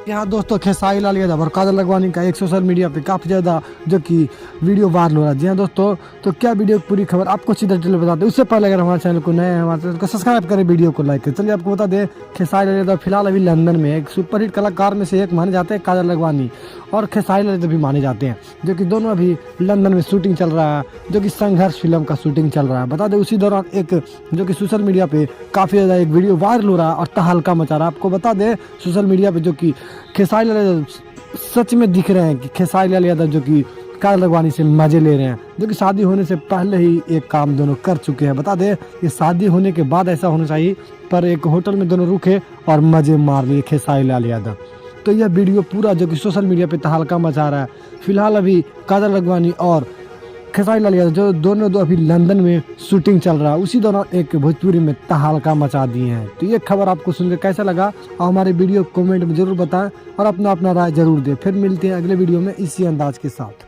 यहाँ दोस्तों खेसारी लाल यादव और काजल लखवानी का एक सोशल मीडिया पे काफ़ी ज़्यादा जो कि वीडियो वायरल हो रहा है। जी हाँ दोस्तों, तो क्या वीडियो की पूरी खबर आपको सीधा डिटेल बताते हैं। उससे पहले अगर हमारे चैनल को नए हैं, हमारे चैनल को सब्सक्राइब करें, वीडियो को लाइक करें। चलिए आपको बता दें, खेसारी लाल यादव फिलहाल अभी लंदन में एक सुपरहिट कलाकार में से एक माने जाते हैं काजल लखवानी, और खेसारी लाल यादव भी माने जाते हैं, जो कि दोनों अभी लंदन में शूटिंग चल रहा है, जो कि संघर्ष फिल्म का शूटिंग चल रहा है। बता दें उसी दौरान एक जो कि सोशल मीडिया पे काफ़ी ज़्यादा एक वीडियो वायरल हो रहा है और तहलका मचा रहा है। आपको बता दें सोशल मीडिया पे जो कि खेसारी लाल यादव सच में दिख रहे हैं कि खेसारी लाल यादव जो कि काजल लखवानी से मजे ले रहे हैं, जो कि शादी होने से पहले ही एक काम दोनों कर चुके हैं। बता दें ये शादी होने के बाद ऐसा होना चाहिए, पर एक होटल में दोनों रुके और मजे मार लिए खेसारी लाल यादव। तो यह वीडियो पूरा जो कि सोशल मीडिया पे तहलका मचा रहा है। फिलहाल अभी काजल लखवानी और खेसारी लाल यादव जो दोनों अभी लंदन में शूटिंग चल रहा है, उसी दौरान एक भोजपुरी में तहलका मचा दिए हैं। तो ये खबर आपको सुनकर कैसा लगा और हमारे वीडियो कमेंट में जरूर बताएं और अपना राय जरूर दें। फिर मिलते हैं अगले वीडियो में इसी अंदाज के साथ।